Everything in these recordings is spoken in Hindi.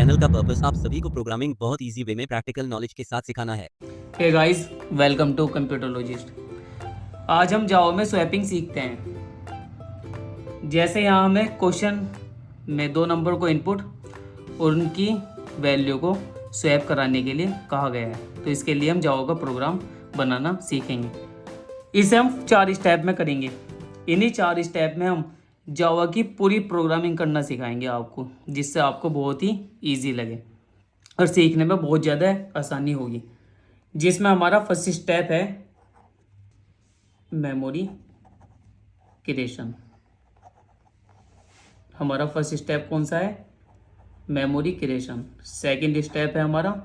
चैनल का पर्पस आप सभी को प्रोग्रामिंग बहुत इजी वे में प्रैक्टिकल नॉलेज के साथ सिखाना है। Hey guys, welcome to computerologist. आज हम जावा में स्वैपिंग सीखते हैं। जैसे यहाँ हमें क्वेश्चन में 2 नंबर को इनपुट और उनकी वैल्यू को स्वैप कराने के लिए कहा गया है, तो इसके लिए हम जावा का प्रोग्राम बनाना सीखेंगे। इसे हम 4 स्टेप में करेंगे। इन्हीं 4 स्टेप में हम जावा की पूरी प्रोग्रामिंग करना सिखाएंगे आपको, जिससे आपको बहुत ही ईजी लगे और सीखने में बहुत ज़्यादा आसानी होगी। जिसमें हमारा फर्स्ट स्टेप है मेमोरी क्रिएशन। हमारा फर्स्ट स्टेप कौन सा है? Memory creation. सेकंड स्टेप है हमारा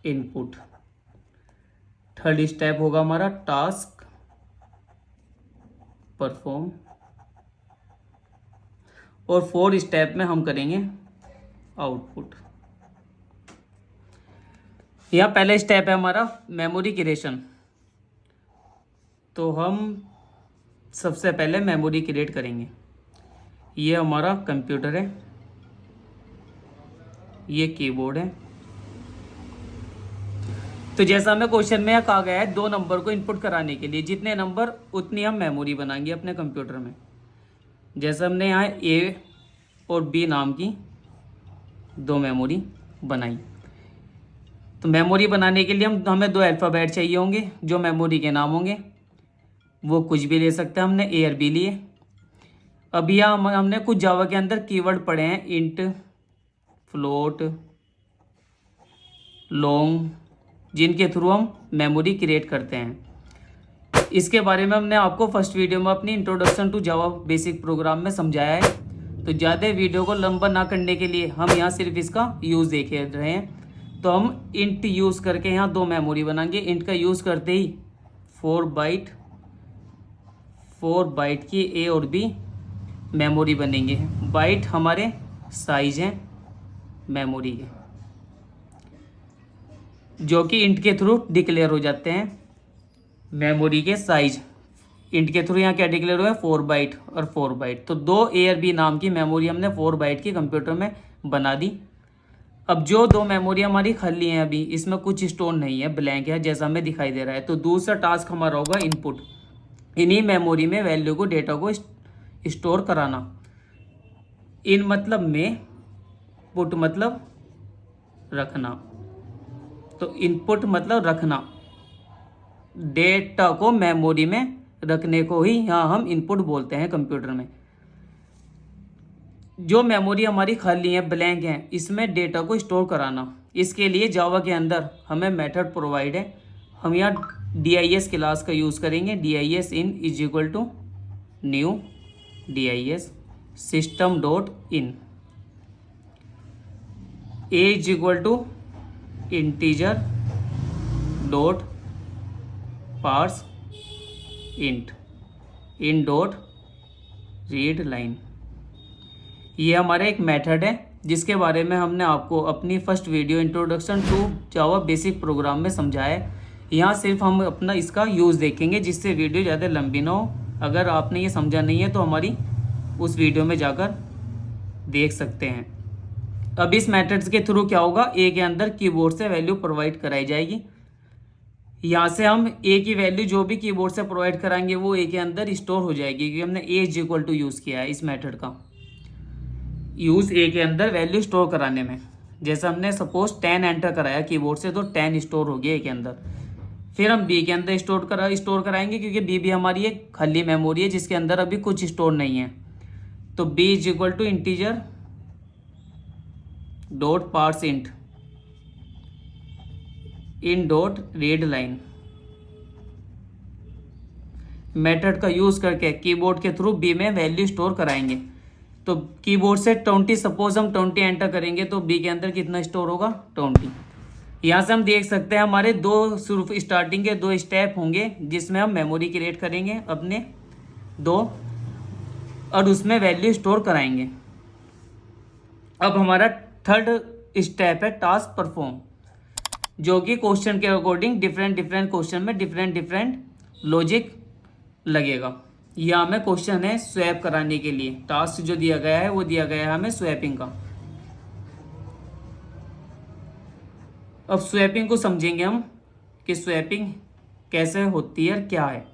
इनपुट। थर्ड स्टेप होगा हमारा टास्क परफॉर्म। और फोर्थ स्टेप में हम करेंगे आउटपुट। यह पहला स्टेप है हमारा मेमोरी क्रिएशन। तो हम सबसे पहले मेमोरी क्रिएट करेंगे। ये हमारा कंप्यूटर है, ये कीबोर्ड है। तो जैसा हमें क्वेश्चन में कहा गया है 2 नंबर को इनपुट कराने के लिए जितने नंबर उतनी हम मेमोरी बनाएंगे अपने कंप्यूटर में। जैसे हमने यहाँ ए और बी नाम की 2 मेमोरी बनाई। तो मेमोरी बनाने के लिए हमें 2 अल्फ़ाबेट चाहिए होंगे जो मेमोरी के नाम होंगे। वो कुछ भी ले सकते हैं, हमने ए और बी लिए। अब यहाँ हमने कुछ जावा के अंदर कीवर्ड पढ़े हैं, इंट, फ्लोट, लॉन्ग, जिनके थ्रू हम मेमोरी क्रिएट करते हैं। इसके बारे में हमने आपको फर्स्ट वीडियो में अपनी introduction to Java basic program में समझाया है। तो ज़्यादा वीडियो को लंबा ना करने के लिए हम यहाँ सिर्फ इसका यूज़ देख रहे हैं। तो हम इंट यूज़ करके यहाँ 2 मेमोरी बनाएंगे। इंट का यूज़ करते ही 4 बाइट की ए और बी मेमोरी बनेंगे। बाइट हमारे साइज हैं मेमोरी के, जो कि इंट के थ्रू डिक्लेयर हो जाते हैं। मेमोरी के साइज इंट के थ्रू यहाँ क्या डिक्लेयर हुआ है? 4 बाइट और 4 बाइट। तो 2 ए और बी नाम की मेमोरी हमने 4 बाइट की कंप्यूटर में बना दी। अब जो 2 मेमोरी हमारी खाली हैं, अभी इसमें कुछ स्टोर नहीं है, ब्लैंक है जैसा हमें दिखाई दे रहा है। तो दूसरा टास्क हमारा होगा इनपुट। इन्हीं मेमोरी में वैल्यू को, डेटा को स्टोर कराना। इन मतलब में, पुट मतलब रखना। तो इनपुट मतलब रखना, डेटा को मेमोरी में रखने को ही यहाँ हम इनपुट बोलते हैं कंप्यूटर में। जो मेमोरी हमारी खाली है, ब्लैंक है, इसमें डेटा को स्टोर कराना। इसके लिए जावा के अंदर हमें मेथड प्रोवाइड है। हम यहाँ dis क्लास का यूज़ करेंगे। dis in is equal to new dis system dot in, a is equal to integer dot parse int, in dot read line. ये हमारा एक मेथड है जिसके बारे में हमने आपको अपनी first video introduction to Java basic program में समझाया है। यहाँ सिर्फ हम अपना इसका यूज़ देखेंगे, जिससे वीडियो ज़्यादा लंबी ना हो। अगर आपने ये समझा नहीं है तो हमारी उस वीडियो में जाकर देख सकते हैं। अब इस मेथड्स के थ्रू क्या होगा? ए के अंदर कीबोर्ड से वैल्यू प्रोवाइड कराई जाएगी। यहाँ से हम ए की वैल्यू जो भी कीबोर्ड से प्रोवाइड कराएंगे वो ए के अंदर स्टोर हो जाएगी, क्योंकि हमने ए इज इक्वल टू यूज़ किया है। इस मेथड का यूज़ ए के अंदर वैल्यू स्टोर कराने में। जैसे हमने सपोज 10 एंटर कराया कीबोर्ड से, तो 10 स्टोर हो गया ए के अंदर। फिर हम बी के अंदर स्टोर कराएंगे, क्योंकि बी भी हमारी एक खाली मेमोरी है जिसके अंदर अभी कुछ स्टोर नहीं है। तो b is equal to integer dot parse int, in dot read line. Method का यूज़ करके कीबोर्ड के थ्रू बी में वैल्यू स्टोर कराएंगे। तो कीबोर्ड से 20, सपोज हम 20 एंटर करेंगे तो बी के अंदर कितना स्टोर होगा? 20। यहाँ से हम देख सकते हैं हमारे 2 स्टार्टिंग के 2 स्टेप होंगे जिसमें हम मेमोरी क्रिएट करेंगे अपने 2 और उसमें वैल्यू स्टोर कराएंगे। अब हमारा थर्ड स्टेप है टास्क परफॉर्म, जो कि क्वेश्चन के अकॉर्डिंग डिफरेंट क्वेश्चन में डिफरेंट लॉजिक लगेगा। यह हमें क्वेश्चन है स्वैप कराने के लिए। टास्क जो दिया गया है वो दिया गया है हमें स्वैपिंग का। अब स्वैपिंग को समझेंगे हम कि स्वैपिंग कैसे होती है और क्या है।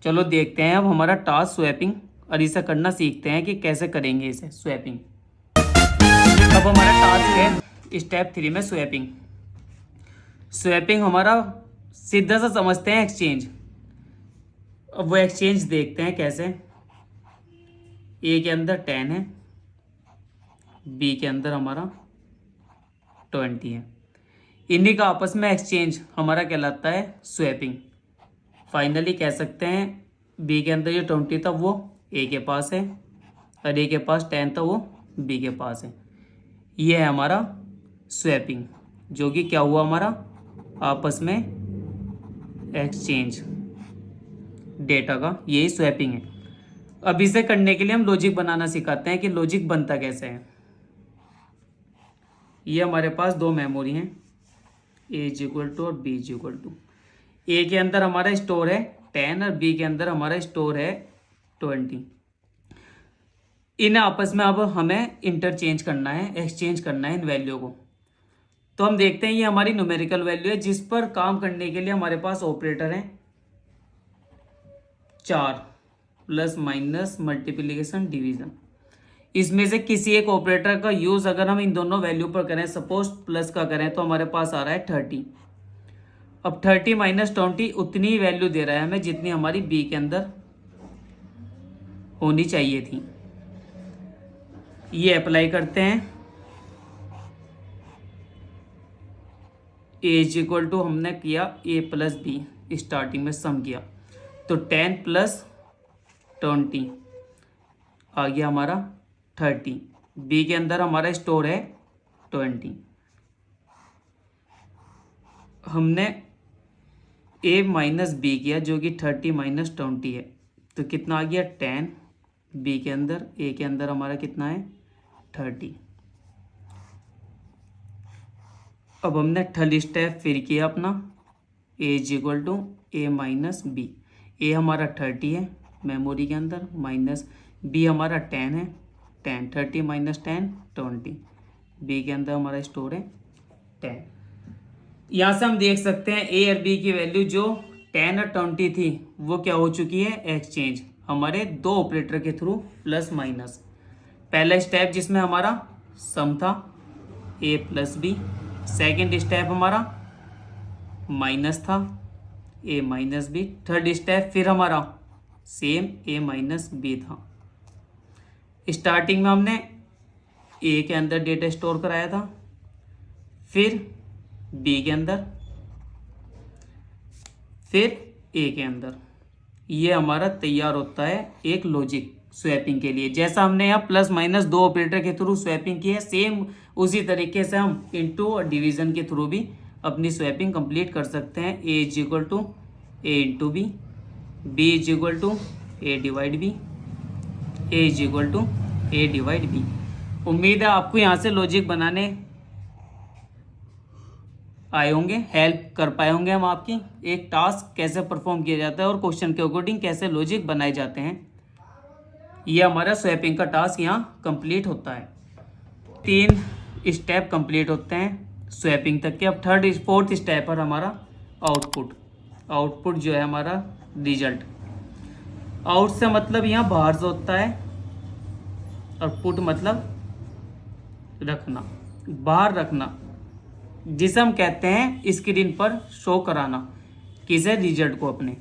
चलो देखते हैं अब हमारा टास्क स्वैपिंग, और इसे करना सीखते हैं कि कैसे करेंगे इसे स्वैपिंग। अब हमारा टास्क है स्टेप 3 में स्वैपिंग। स्वैपिंग हमारा सीधा सा समझते हैं एक्सचेंज। अब वो एक्सचेंज देखते हैं कैसे। ए के अंदर 10 है, बी के अंदर हमारा 20 है। इन्हीं का आपस में एक्सचेंज हमारा कहलाता है स्वैपिंग। फाइनली कह सकते हैं बी के अंदर जो 20 था वो ए के पास है, और ए के पास 10 था वो बी के पास है। ये है हमारा स्वैपिंग, जो कि क्या हुआ हमारा आपस में एक्सचेंज डेटा का, यही स्वैपिंग है। अब इसे करने के लिए हम लॉजिक बनाना सिखाते हैं कि लॉजिक बनता कैसे है। ये हमारे पास दो मेमोरी हैं, ए इज इक्वल टू और बी इज इक्वल टू। ए के अंदर हमारा स्टोर है 10 और बी के अंदर हमारा स्टोर है 20। इन आपस में अब हमें इंटरचेंज करना है, एक्सचेंज करना है इन वैल्यू को। तो हम देखते हैं ये हमारी न्यूमेरिकल वैल्यू है जिस पर काम करने के लिए हमारे पास ऑपरेटर है 4, प्लस माइनस मल्टीप्लिकेशन डिवीजन। इसमें से किसी एक ऑपरेटर का यूज अगर हम इन दोनों वैल्यू पर करें, सपोज प्लस का करें, तो हमारे पास आ रहा है 30। अब 30 माइनस 20 उतनी ही वैल्यू दे रहा है हमें जितनी हमारी बी के अंदर होनी चाहिए थी। ये अप्लाई करते हैं। ए इज इक्वल टू हमने किया ए प्लस बी, स्टार्टिंग में सम किया तो 10 प्लस 20 आ गया हमारा 30। बी के अंदर हमारा स्टोर है 20। हमने ए माइनस बी किया जो कि 30 माइनस 20 है, तो कितना आ गया 10 बी के अंदर, ए के अंदर हमारा कितना है 30। अब हमने थर्ड स्टेप फिर किया अपना, A is equal to A minus B. A हमारा 30 है मेमोरी के अंदर, माइनस बी हमारा 10 है, 10 30 माइनस 10 20। बी के अंदर हमारा स्टोर है 10। यहाँ से हम देख सकते हैं ए और बी की वैल्यू जो 10 और 20 थी वो क्या हो चुकी है एक्सचेंज हमारे दो ऑपरेटर के थ्रू, प्लस माइनस। पहला स्टेप जिसमें हमारा सम था ए प्लस बी, सेकेंड स्टेप हमारा माइनस था ए माइनस बी, थर्ड स्टेप फिर हमारा सेम ए माइनस बी था। स्टार्टिंग में हमने ए के अंदर डेटा स्टोर कराया था, फिर बी के अंदर, फिर ए के अंदर। ये हमारा तैयार होता है एक लॉजिक स्वैपिंग के लिए। जैसा हमने यहाँ प्लस माइनस दो ऑपरेटर के थ्रू स्वैपिंग की है, सेम उसी तरीके से हम इनटू और डिवीजन के थ्रू भी अपनी स्वैपिंग कंप्लीट कर सकते हैं। A is equal to A into B, B is equal to A divide B, A is equal to A divide B. उम्मीद है आपको यहाँ से लॉजिक बनाने आए होंगे, हेल्प कर पाए होंगे हम आपकी, एक टास्क कैसे परफॉर्म किया जाता है और क्वेश्चन के अकॉर्डिंग कैसे लॉजिक बनाए जाते हैं। ये हमारा स्वैपिंग का टास्क यहाँ कंप्लीट होता है। 3 स्टेप कंप्लीट होते हैं स्वैपिंग तक के। अब फोर्थ स्टेप पर हमारा आउटपुट जो है हमारा रिजल्ट। आउट से मतलब यहाँ बाहर से होता है और पुट मतलब रखना, बाहर रखना, जिसे हम कहते हैं स्क्रीन पर शो कराना किसे, रिजल्ट को अपने।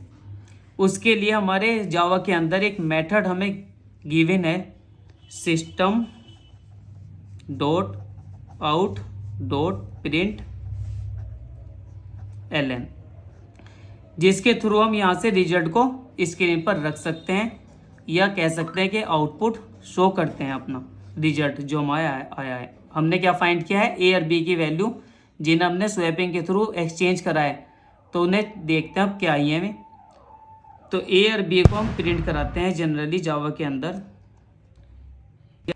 उसके लिए हमारे जावा के अंदर एक मेथड हमें गिवन है, system dot out dot print ln, जिसके थ्रू हम यहाँ से रिजल्ट को स्क्रीन पर रख सकते हैं या कह सकते हैं कि आउटपुट शो करते हैं अपना रिजल्ट जो हमारा आया है। हमने क्या फाइंड किया है, ए और बी की वैल्यू जिन्हें हमने स्वैपिंग के थ्रू एक्सचेंज करा है, तो उन्हें देखते हैं अब क्या आई है हमें। तो ए और बी को हम प्रिंट कराते हैं जनरली जावा के अंदर,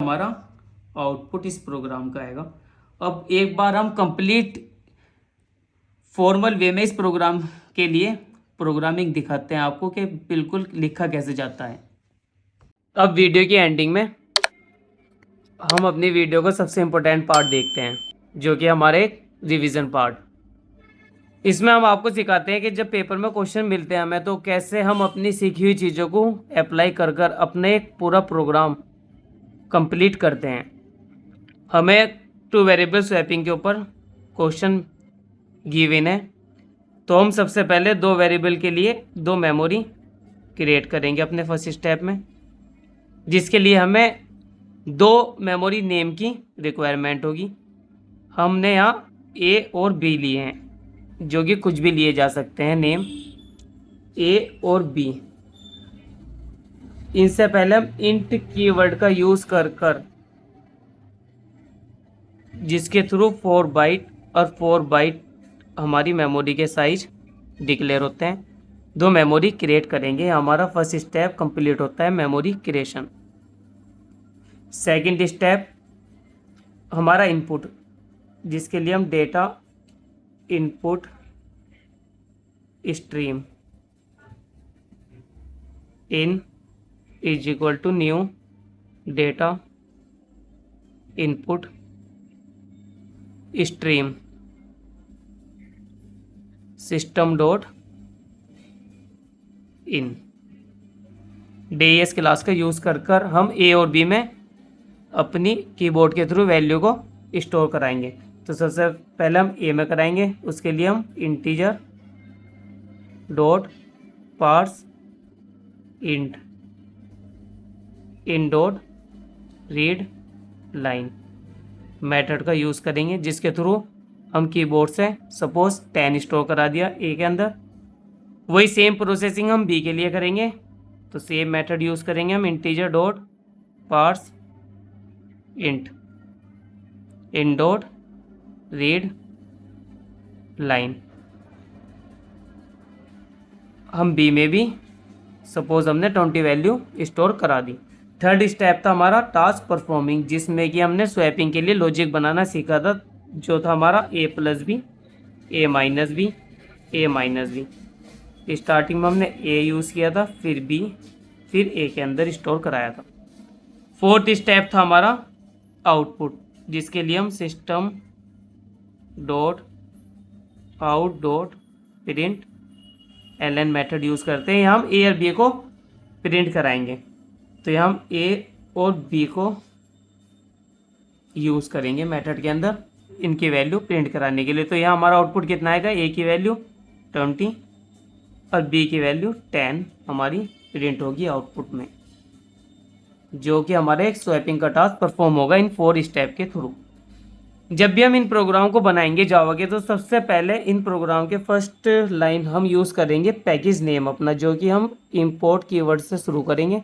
हमारा आउटपुट इस प्रोग्राम का आएगा। अब एक बार हम कंप्लीट फॉर्मल वे में इस प्रोग्राम के लिए प्रोग्रामिंग दिखाते हैं आपको कि बिल्कुल लिखा कैसे जाता है। अब वीडियो की एंडिंग में हम अपनी वीडियो का सबसे इम्पोर्टेंट पार्ट देखते हैं, जो कि हमारे रिवीजन पार्ट। इसमें हम आपको सिखाते हैं कि जब पेपर में क्वेश्चन मिलते हैं हमें, तो कैसे हम अपनी सीखी हुई चीज़ों को अप्लाई कर कर अपने एक पूरा प्रोग्राम कंप्लीट करते हैं। हमें 2 वेरिएबल स्वैपिंग के ऊपर क्वेश्चन गिवन है, तो हम सबसे पहले 2 वेरिएबल के लिए 2 मेमोरी क्रिएट करेंगे अपने फर्स्ट स्टेप में, जिसके लिए हमें 2 मेमोरी नेम की रिक्वायरमेंट होगी। हमने यहाँ ए और बी लिए हैं, जो कि कुछ भी लिए जा सकते हैं नेम ए और बी। इनसे पहले हम इंट कीवर्ड का यूज़ कर कर, जिसके थ्रू 4 बाइट और 4 बाइट हमारी मेमोरी के साइज डिक्लेयर होते हैं, 2 मेमोरी क्रिएट करेंगे। हमारा फर्स्ट स्टेप कंप्लीट होता है मेमोरी क्रिएशन। सेकंड स्टेप हमारा इनपुट, जिसके लिए हम data input stream in is equal to new data input stream system dot in DES class का यूज़ कर कर हम ए और बी में अपनी कीबोर्ड के थ्रू वैल्यू को स्टोर कराएंगे। तो सबसे पहले हम ए में कराएंगे, उसके लिए हम integer dot parse int in dot read line method का यूज़ करेंगे, जिसके थ्रू हम कीबोर्ड से सपोज 10 स्टोर करा दिया ए के अंदर। वही सेम प्रोसेसिंग हम बी के लिए करेंगे, तो सेम मेथड यूज़ करेंगे हम integer dot parse int in dot read line. हम बी में भी सपोज हमने 20 वैल्यू स्टोर करा दी। थर्ड स्टेप था हमारा टास्क परफॉर्मिंग, जिसमें कि हमने स्वैपिंग के लिए लॉजिक बनाना सीखा था, जो था हमारा ए प्लस बी, ए माइनस बी, ए माइनस बी। स्टार्टिंग में हमने ए यूज़ किया था, फिर बी, फिर ए के अंदर स्टोर कराया था। फोर्थ स्टेप था हमारा आउटपुट, जिसके लिए हम system dot out dot print LN method use करते हैं। यहाँ हम ए और बी को प्रिंट कराएंगे, तो यहाँ हम ए और बी को यूज़ करेंगे मेथड के अंदर इनकी वैल्यू प्रिंट कराने के लिए। तो यहाँ हमारा आउटपुट कितना आएगा, ए की वैल्यू 20 और बी की वैल्यू 10 हमारी प्रिंट होगी आउटपुट में, जो कि हमारे एक स्वैपिंग का टास्क परफॉर्म होगा इन 4 स्टेप के थ्रू। जब भी हम इन प्रोग्राम को बनाएंगे जावा के, तो सबसे पहले इन प्रोग्राम के फर्स्ट लाइन हम यूज़ करेंगे पैकेज नेम अपना, जो कि हम इंपोर्ट कीवर्ड से शुरू करेंगे।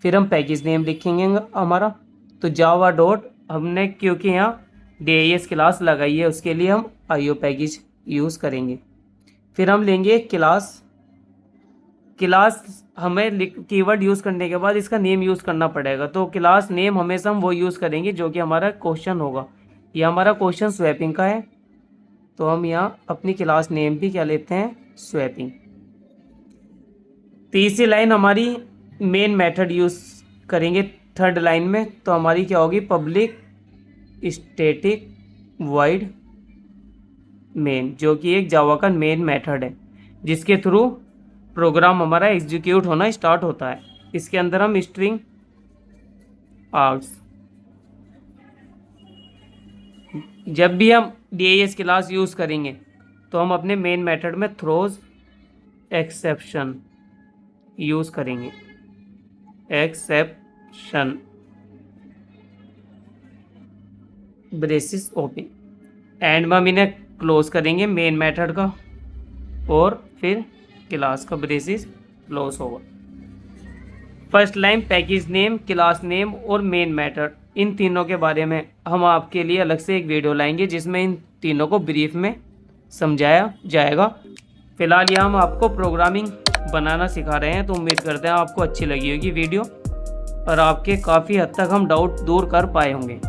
फिर हम पैकेज नेम लिखेंगे हमारा, तो जावा डॉट हमने क्योंकि यहाँ DIS क्लास लगाई है, उसके लिए हम IO पैकेज यूज़ करेंगे। फिर हम लेंगे क्लास हमें कीवर्ड यूज़ करने के बाद इसका नेम यूज़ करना पड़ेगा, तो क्लास नेम हमेशा हम वो यूज़ करेंगे जो कि हमारा क्वेश्चन होगा। ये हमारा क्वेश्चन स्वैपिंग का है, तो हम यहाँ अपनी क्लास नेम भी क्या लेते हैं, स्वैपिंग। तीसरी लाइन हमारी मेन मेथड यूज़ करेंगे थर्ड लाइन में, तो हमारी क्या होगी, पब्लिक स्टैटिक वॉइड मेन, जो कि एक जावा का मेन मेथड है, जिसके थ्रू प्रोग्राम हमारा एग्जीक्यूट होना स्टार्ट होता है। इसके अंदर हम स्ट्रिंग आर्ग्स, जब भी हम DIS क्लास यूज़ करेंगे तो हम अपने मेन मेथड में थ्रोज एक्सेप्शन यूज़ करेंगे। एक्सेप्शन ब्रेसिस ओपन, एंड में हम इन्हें क्लोज करेंगे मेन मेथड का, और फिर क्लास का ब्रेसिस क्लोज होगा। First line package name, class name और मेन मेथड, इन तीनों के बारे में हम आपके लिए अलग से एक वीडियो लाएंगे, जिसमें इन तीनों को ब्रीफ में समझाया जाएगा। फिलहाल यहाँ हम आपको प्रोग्रामिंग बनाना सिखा रहे हैं, तो उम्मीद करते हैं आपको अच्छी लगी होगी वीडियो और आपके काफ़ी हद तक हम डाउट दूर कर पाए होंगे।